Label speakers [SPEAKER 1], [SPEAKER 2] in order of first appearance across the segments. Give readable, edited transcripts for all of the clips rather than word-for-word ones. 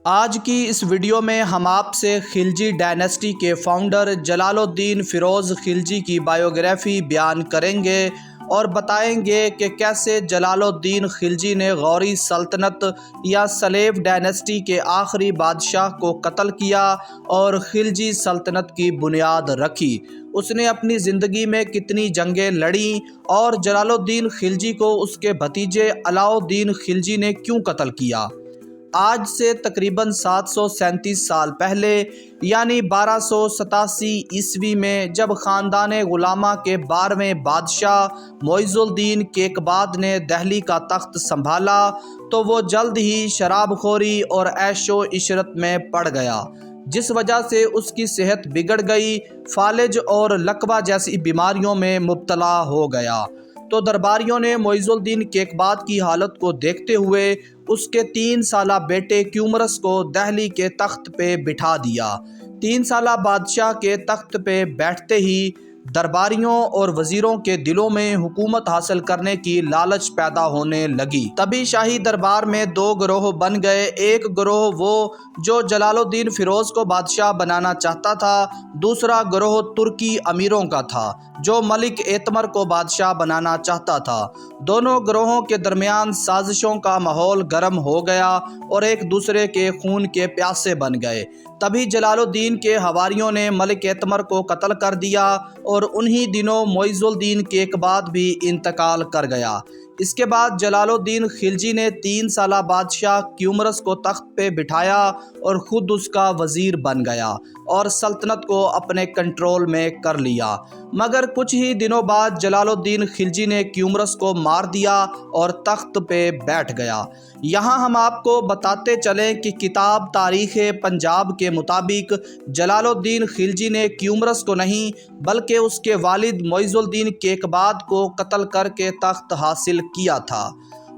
[SPEAKER 1] آج کی اس ویڈیو میں ہم آپ سے خلجی ڈائنیسٹی کے فاؤنڈر جلال الدین فیروز خلجی کی بائیوگرافی بیان کریں گے اور بتائیں گے کہ کیسے جلال الدین خلجی نے غوری سلطنت یا سلیف ڈائنیسٹی کے آخری بادشاہ کو قتل کیا اور خلجی سلطنت کی بنیاد رکھی۔ اس نے اپنی زندگی میں کتنی جنگیں لڑیں اور جلال الدین خلجی کو اس کے بھتیجے علاء الدین خلجی نے کیوں قتل کیا۔ آج سے تقریباً 737 سال پہلے یعنی 1287 عیسوی میں جب خاندان غلامہ کے 12ویں بادشاہ معز الدین کیقباد نے دہلی کا تخت سنبھالا تو وہ جلد ہی شراب خوری اور عیش و عشرت میں پڑ گیا، جس وجہ سے اس کی صحت بگڑ گئی، فالج اور لقوہ جیسی بیماریوں میں مبتلا ہو گیا۔ تو درباریوں نے معز الدین کیقباد کی حالت کو دیکھتے ہوئے اس کے 3 سالہ بیٹے کیومرث کو دہلی کے تخت پہ بٹھا دیا۔ 3 سالہ بادشاہ کے تخت پہ بیٹھتے ہی درباریوں اور وزیروں کے دلوں میں حکومت حاصل کرنے کی لالچ پیدا ہونے لگی۔ تبھی شاہی دربار میں 2 گروہ بن گئے۔ ایک گروہ وہ جو جلال الدین فیروز کو بادشاہ بنانا چاہتا تھا، دوسرا گروہ ترکی امیروں کا تھا جو ملک ایتمر کو بادشاہ بنانا چاہتا تھا۔ دونوں گروہوں کے درمیان سازشوں کا ماحول گرم ہو گیا اور ایک دوسرے کے خون کے پیاسے بن گئے۔ تبھی جلال الدین کے حواریوں نے ملک ایتمر کو قتل کر دیا اور انہی دنوں معز الدین کیقباد بھی انتقال کر گیا۔ اس کے بعد جلال الدین خلجی نے 3 سالہ بادشاہ کیومرث کو تخت پہ بٹھایا اور خود اس کا وزیر بن گیا اور سلطنت کو اپنے کنٹرول میں کر لیا۔ مگر کچھ ہی دنوں بعد جلال الدین خلجی نے کیومرث کو مار دیا اور تخت پہ بیٹھ گیا۔ یہاں ہم آپ کو بتاتے چلیں کہ کتاب تاریخ پنجاب کے مطابق جلال الدین خلجی نے کیومرث کو نہیں بلکہ اس کے والد معز الدین کیقباد کو قتل کر کے تخت حاصل کیا تھا۔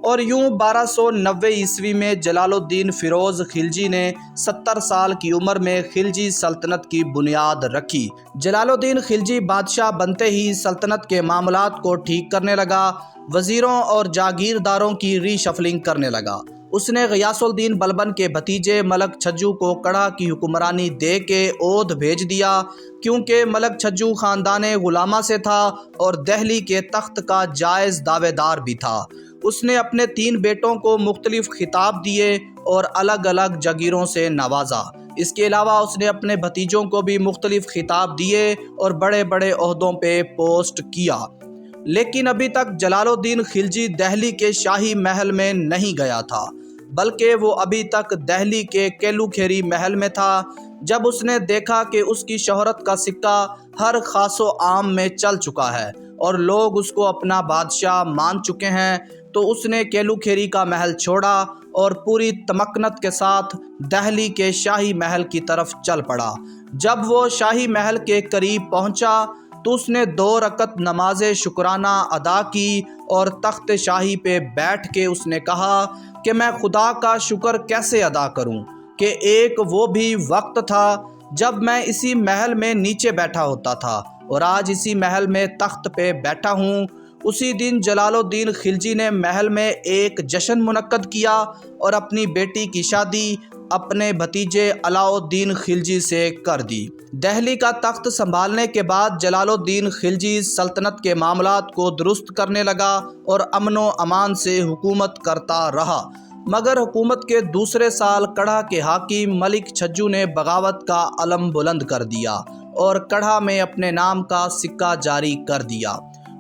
[SPEAKER 1] اور یوں 1290 عیسوی میں جلال الدین فیروز خلجی نے 70 سال کی عمر میں خلجی سلطنت کی بنیاد رکھی۔ جلال الدین خلجی بادشاہ بنتے ہی سلطنت کے معاملات کو ٹھیک کرنے لگا، وزیروں اور جاگیرداروں کی ری شفلنگ کرنے لگا۔ اس نے غیاث الدین بلبن کے بھتیجے ملک چھجو کو کڑھا کی حکمرانی دے کے اودھ بھیج دیا، کیونکہ ملک چھجو خاندان غلامہ سے تھا اور دہلی کے تخت کا جائز دعوے دار بھی تھا۔ اس نے اپنے 3 بیٹوں کو مختلف خطاب دیے اور الگ الگ جگیروں سے نوازا۔ اس کے علاوہ اس نے اپنے بھتیجوں کو بھی مختلف خطاب دیے اور بڑے بڑے عہدوں پہ پوسٹ کیا۔ لیکن ابھی تک جلال الدین خلجی دہلی کے شاہی محل میں نہیں گیا تھا، بلکہ وہ ابھی تک دہلی کے کیلو کھیری محل میں تھا۔ جب اس نے دیکھا کہ اس کی شہرت کا سکہ ہر خاص و عام میں چل چکا ہے اور لوگ اس کو اپنا بادشاہ مان چکے ہیں، تو اس نے کیلو کھیری کا محل چھوڑا اور پوری تمکنت کے ساتھ دہلی کے شاہی محل کی طرف چل پڑا۔ جب وہ شاہی محل کے قریب پہنچا تو اس نے 2 رکعت نماز شکرانہ ادا کی اور تخت شاہی پہ بیٹھ کے اس نے کہا کہ میں خدا کا شکر کیسے ادا کروں کہ ایک وہ بھی وقت تھا جب میں اسی محل میں نیچے بیٹھا ہوتا تھا اور آج اسی محل میں تخت پہ بیٹھا ہوں۔ اسی دن جلال الدین خلجی نے محل میں ایک جشن منعقد کیا اور اپنی بیٹی کی شادی اپنے بھتیجے علاء الدین خلجی سے کر دی۔ دہلی کا تخت سنبھالنے کے بعد جلال الدین خلجی سلطنت کے معاملات کو درست کرنے لگا اور امن و امان سے حکومت کرتا رہا۔ مگر حکومت کے دوسرے سال کڑھا کے حاکم ملک چھجو نے بغاوت کا علم بلند کر دیا اور کڑھا میں اپنے نام کا سکہ جاری کر دیا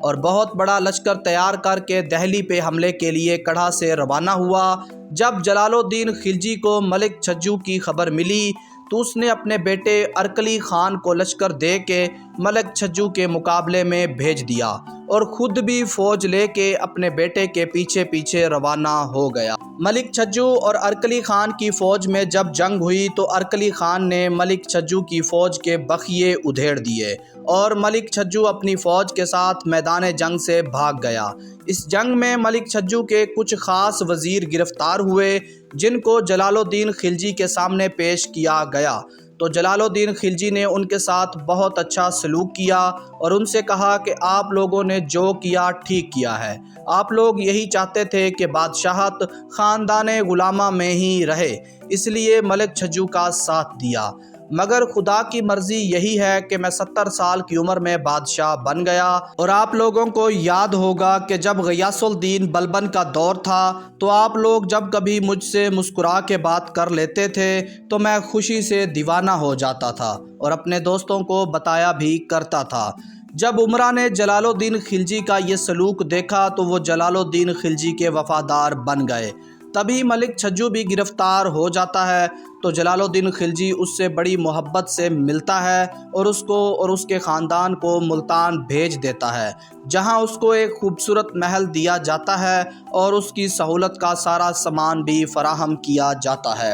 [SPEAKER 1] اور بہت بڑا لشکر تیار کر کے دہلی پہ حملے کے لیے کڑھا سے روانہ ہوا۔ جب جلال الدین خلجی کو ملک چھجو کی خبر ملی تو اس نے اپنے بیٹے ارکلی خان کو لشکر دے کے ملک چھجو کے مقابلے میں بھیج دیا اور خود بھی فوج لے کے اپنے بیٹے کے پیچھے پیچھے روانہ ہو گیا۔ ملک چھجو اور ارکلی خان کی فوج میں جب جنگ ہوئی تو ارکلی خان نے ملک چھجو کی فوج کے بخیے ادھیڑ دیے اور ملک چھجو اپنی فوج کے ساتھ میدان جنگ سے بھاگ گیا۔ اس جنگ میں ملک چھجو کے کچھ خاص وزیر گرفتار ہوئے جن کو جلال الدین خلجی کے سامنے پیش کیا گیا۔ تو جلال الدین خلجی نے ان کے ساتھ بہت اچھا سلوک کیا اور ان سے کہا کہ آپ لوگوں نے جو کیا ٹھیک کیا ہے، آپ لوگ یہی چاہتے تھے کہ بادشاہت خاندان غلامہ میں ہی رہے، اس لیے ملک چھجو کا ساتھ دیا، مگر خدا کی مرضی یہی ہے کہ میں 70 سال کی عمر میں بادشاہ بن گیا۔ اور آپ لوگوں کو یاد ہوگا کہ جب غیاث الدین بلبن کا دور تھا تو آپ لوگ جب کبھی مجھ سے مسکرا کے بات کر لیتے تھے تو میں خوشی سے دیوانہ ہو جاتا تھا اور اپنے دوستوں کو بتایا بھی کرتا تھا۔ جب امرا نے جلال الدین خلجی کا یہ سلوک دیکھا تو وہ جلال الدین خلجی کے وفادار بن گئے۔ تبھی ملک چھجو بھی گرفتار ہو جاتا ہے تو جلال الدین خلجی اس سے بڑی محبت سے ملتا ہے اور اس کو اور اس کے خاندان کو ملتان بھیج دیتا ہے، جہاں اس کو ایک خوبصورت محل دیا جاتا ہے اور اس کی سہولت کا سارا سامان بھی فراہم کیا جاتا ہے۔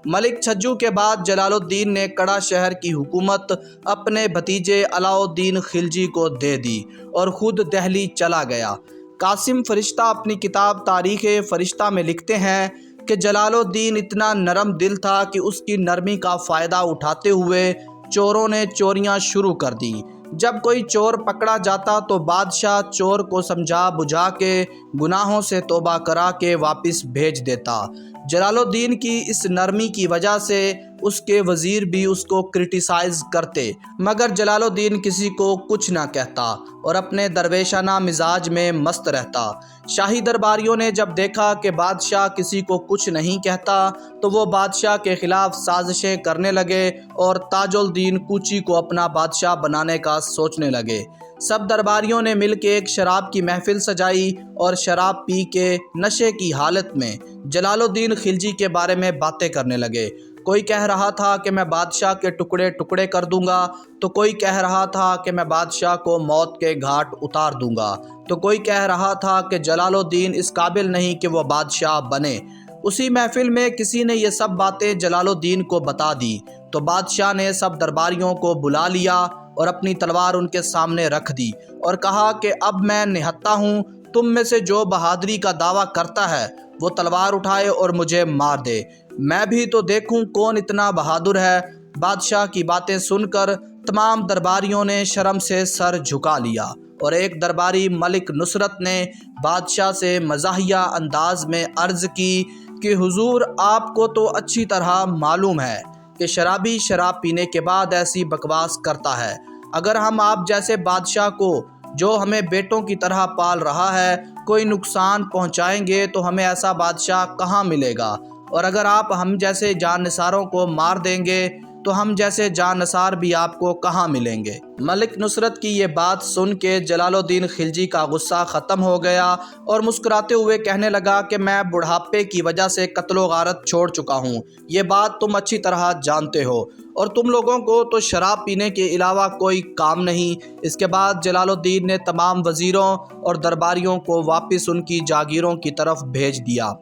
[SPEAKER 1] ملک چھجو کے بعد جلال الدین نے کڑا شہر کی حکومت اپنے بھتیجے علاء الدین خلجی کو دے دی اور خود دہلی چلا گیا۔ قاسم فرشتہ اپنی کتاب تاریخ فرشتہ میں لکھتے ہیں کہ جلال الدین اتنا نرم دل تھا کہ اس کی نرمی کا فائدہ اٹھاتے ہوئے چوروں نے چوریاں شروع کر دیں۔ جب کوئی چور پکڑا جاتا تو بادشاہ چور کو سمجھا بجھا کے گناہوں سے توبہ کرا کے واپس بھیج دیتا۔ جلال الدین کی اس نرمی کی وجہ سے اس کے وزیر بھی اس کو کرٹیسائز کرتے، مگر جلال الدین کسی کو کچھ نہ کہتا اور اپنے درویشانہ مزاج میں مست رہتا۔ شاہی درباریوں نے جب دیکھا کہ بادشاہ کسی کو کچھ نہیں کہتا تو وہ بادشاہ کے خلاف سازشیں کرنے لگے اور تاج الدین کوچی کو اپنا بادشاہ بنانے کا سوچنے لگے۔ سب درباریوں نے مل کے ایک شراب کی محفل سجائی اور شراب پی کے نشے کی حالت میں جلال الدین خلجی کے بارے میں باتیں کرنے لگے۔ کوئی کہہ رہا تھا کہ میں بادشاہ کے ٹکڑے ٹکڑے کر دوں گا، تو کوئی کہہ رہا تھا کہ میں بادشاہ کو موت کے گھاٹ اتار دوں گا، تو کوئی کہہ رہا تھا کہ جلال الدین اس قابل نہیں کہ وہ بادشاہ بنے۔ اسی محفل میں کسی نے یہ سب باتیں جلال الدین کو بتا دی تو بادشاہ نے سب درباریوں کو بلا لیا اور اپنی تلوار ان کے سامنے رکھ دی اور کہا کہ اب میں نہتتا ہوں، تم میں سے جو بہادری کا دعویٰ کرتا ہے وہ تلوار اٹھائے اور مجھے مار دے، میں بھی تو دیکھوں کون اتنا بہادر ہے۔ بادشاہ کی باتیں سن کر تمام درباریوں نے شرم سے سر جھکا لیا اور ایک درباری ملک نصرت نے بادشاہ سے مزاحیہ انداز میں عرض کی کہ حضور، آپ کو تو اچھی طرح معلوم ہے کہ شرابی شراب پینے کے بعد ایسی بکواس کرتا ہے۔ اگر ہم آپ جیسے بادشاہ کو جو ہمیں بیٹوں کی طرح پال رہا ہے کوئی نقصان پہنچائیں گے تو ہمیں ایسا بادشاہ کہاں ملے گا، اور اگر آپ ہم جیسے جان نثاروں کو مار دیں گے تو ہم جیسے جان نثار بھی آپ کو کہاں ملیں گے۔ ملک نصرت کی یہ بات سن کے جلال الدین خلجی کا غصہ ختم ہو گیا اور مسکراتے ہوئے کہنے لگا کہ میں بڑھاپے کی وجہ سے قتل و غارت چھوڑ چکا ہوں، یہ بات تم اچھی طرح جانتے ہو، اور تم لوگوں کو تو شراب پینے کے علاوہ کوئی کام نہیں۔ اس کے بعد جلال الدین نے تمام وزیروں اور درباریوں کو واپس ان کی جاگیروں کی طرف بھیج دیا۔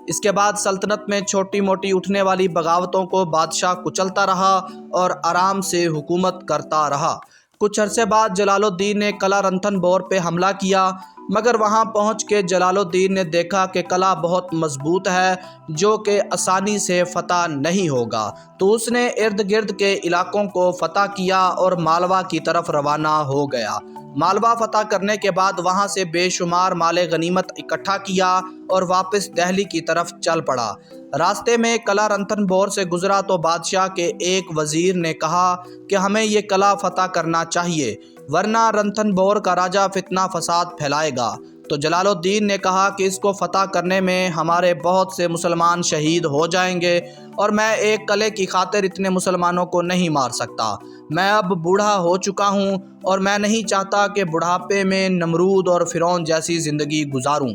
[SPEAKER 1] اس کے بعد سلطنت میں چھوٹی موٹی اٹھنے والی بغاوتوں کو بادشاہ کچلتا رہا اور آرام سے حکومت کرتا رہا۔ کچھ عرصے بعد جلال الدین نے قلعہ رنتھن بور پہ حملہ کیا، مگر وہاں پہنچ کے جلال الدین نے دیکھا کہ قلعہ بہت مضبوط ہے جو کہ آسانی سے فتح نہیں ہوگا، تو اس نے ارد گرد کے علاقوں کو فتح کیا اور مالوا کی طرف روانہ ہو گیا۔ مالوا فتح کرنے کے بعد وہاں سے بے شمار مال غنیمت اکٹھا کیا اور واپس دہلی کی طرف چل پڑا۔ راستے میں قلعہ رنتھن بور سے گزرا تو بادشاہ کے ایک وزیر نے کہا کہ ہمیں یہ قلعہ فتح کرنا چاہیے ورنہ رنتھن بور کا راجہ فتنہ فساد پھیلائے گا۔ تو جلال الدین نے کہا کہ اس کو فتح کرنے میں ہمارے بہت سے مسلمان شہید ہو جائیں گے اور میں ایک قلعے کی خاطر اتنے مسلمانوں کو نہیں مار سکتا، میں اب بوڑھا ہو چکا ہوں اور میں نہیں چاہتا کہ بڑھاپے میں نمرود اور فرعون جیسی زندگی گزاروں۔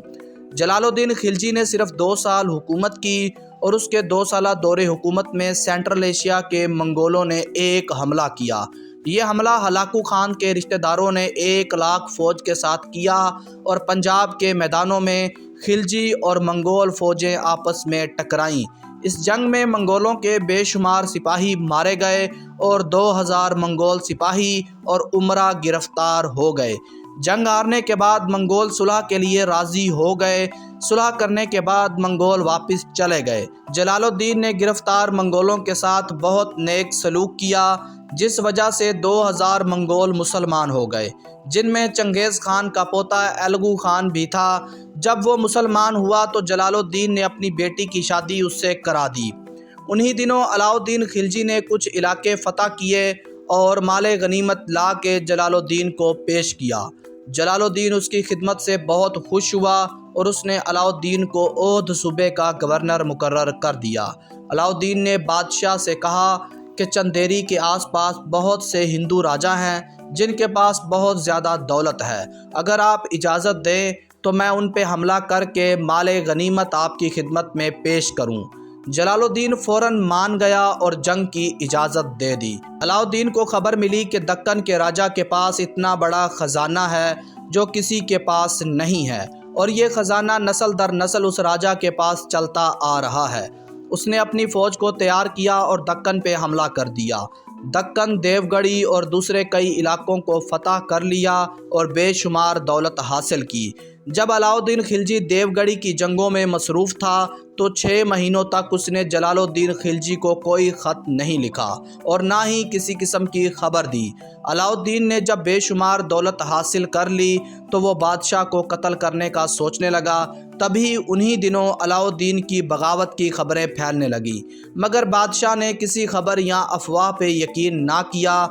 [SPEAKER 1] جلال الدین خلجی نے صرف 2 سال حکومت کی اور اس کے 2 سالہ دور حکومت میں سینٹرل ایشیا کے منگولوں نے ایک حملہ کیا۔ یہ حملہ ہلاکو خان کے رشتہ داروں نے 1 لاکھ فوج کے ساتھ کیا اور پنجاب کے میدانوں میں خلجی اور منگول فوجیں آپس میں ٹکرائیں۔ اس جنگ میں منگولوں کے بے شمار سپاہی مارے گئے اور 2000 منگول سپاہی اور امرا گرفتار ہو گئے۔ جنگ ہارنے کے بعد منگول صلح کے لیے راضی ہو گئے۔ صلح کرنے کے بعد منگول واپس چلے گئے۔ جلال الدین نے گرفتار منگولوں کے ساتھ بہت نیک سلوک کیا، جس وجہ سے 2000 منگول مسلمان ہو گئے، جن میں چنگیز خان کا پوتا ایلگو خان بھی تھا۔ جب وہ مسلمان ہوا تو جلال الدین نے اپنی بیٹی کی شادی اس سے کرا دی۔ انہی دنوں علاؤ الدین خلجی نے کچھ علاقے فتح کیے اور مال غنیمت لا کے جلال الدین کو پیش کیا۔ جلال الدین اس کی خدمت سے بہت خوش ہوا اور اس نے علاؤ الدین کو اودھ صوبے کا گورنر مقرر کر دیا۔ علاؤ الدین نے بادشاہ سے کہا کہ چندیری کے آس پاس بہت سے ہندو راجا ہیں جن کے پاس بہت زیادہ دولت ہے، اگر آپ اجازت دیں تو میں ان پہ حملہ کر کے مال غنیمت آپ کی خدمت میں پیش کروں۔ جلال الدین فوراً مان گیا اور جنگ کی اجازت دے دی۔ علاؤ الدین کو خبر ملی کہ دکن کے راجا کے پاس اتنا بڑا خزانہ ہے جو کسی کے پاس نہیں ہے، اور یہ خزانہ نسل در نسل اس راجا کے پاس چلتا آ رہا ہے۔ اس نے اپنی فوج کو تیار کیا اور دکن پہ حملہ کر دیا۔ دکن، دیو گڑھی اور دوسرے کئی علاقوں کو فتح کر لیا اور بے شمار دولت حاصل کی۔ جب علاؤ الدین خلجی دیو گڑھی کی جنگوں میں مصروف تھا تو 6 مہینوں تک اس نے جلال الدین خلجی کو کوئی خط نہیں لکھا اور نہ ہی کسی قسم کی خبر دی۔ علاؤ الدین نے جب بے شمار دولت حاصل کر لی تو وہ بادشاہ کو قتل کرنے کا سوچنے لگا۔ تبھی انہی دنوں علاؤ الدین کی بغاوت کی خبریں پھیلنے لگیں، مگر بادشاہ نے کسی خبر یا افواہ پہ یقین نہ کیا۔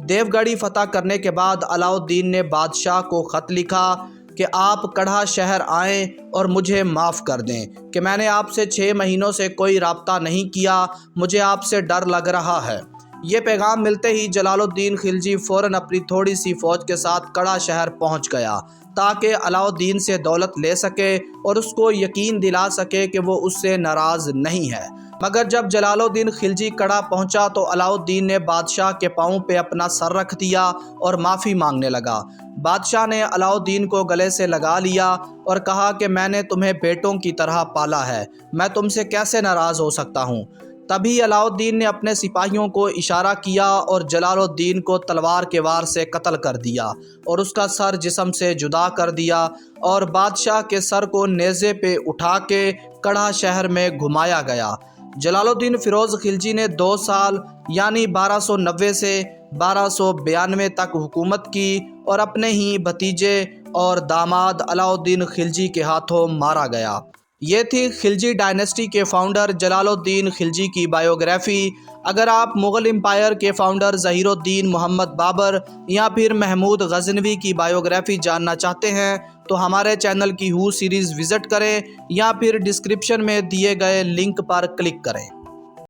[SPEAKER 1] دیو گڑھی فتح کرنے کے بعد علاؤ الدین نے بادشاہ کو خط لکھا کہ آپ کڑھا شہر آئیں اور مجھے معاف کر دیں کہ میں نے آپ سے 6 مہینوں سے کوئی رابطہ نہیں کیا، مجھے آپ سے ڈر لگ رہا ہے۔ یہ پیغام ملتے ہی جلال الدین خلجی فوراً اپنی تھوڑی سی فوج کے ساتھ کڑھا شہر پہنچ گیا تاکہ علاؤ الدین سے دولت لے سکے اور اس کو یقین دلا سکے کہ وہ اس سے ناراض نہیں ہے۔ مگر جب جلال الدین خلجی کڑھا پہنچا تو علاؤ الدین نے بادشاہ کے پاؤں پہ اپنا سر رکھ دیا اور معافی مانگنے لگا۔ بادشاہ نے علاؤ الدین کو گلے سے لگا لیا اور کہا کہ میں نے تمہیں بیٹوں کی طرح پالا ہے، میں تم سے کیسے ناراض ہو سکتا ہوں۔ تبھی علاؤ الدین نے اپنے سپاہیوں کو اشارہ کیا اور جلال الدین کو تلوار کے وار سے قتل کر دیا اور اس کا سر جسم سے جدا کر دیا، اور بادشاہ کے سر کو نیزے پہ اٹھا کے کڑھا شہر میں گھمایا گیا۔ جلال الدین فیروز خلجی نے 2 سال یعنی 1290 سے 1292 تک حکومت کی اور اپنے ہی بھتیجے اور داماد علاؤ الدین خلجی کے ہاتھوں مارا گیا۔ یہ تھی خلجی ڈائنیسٹی کے فاؤنڈر جلال الدین خلجی کی بائیوگرافی۔ اگر آپ مغل امپائر کے فاؤنڈر ظہیر الدین محمد بابر یا پھر محمود غزنوی کی بائیوگرافی جاننا چاہتے ہیں تو ہمارے چینل کی ہو سیریز وزٹ کریں یا پھر ڈسکرپشن میں دیے گئے لنک پر کلک کریں۔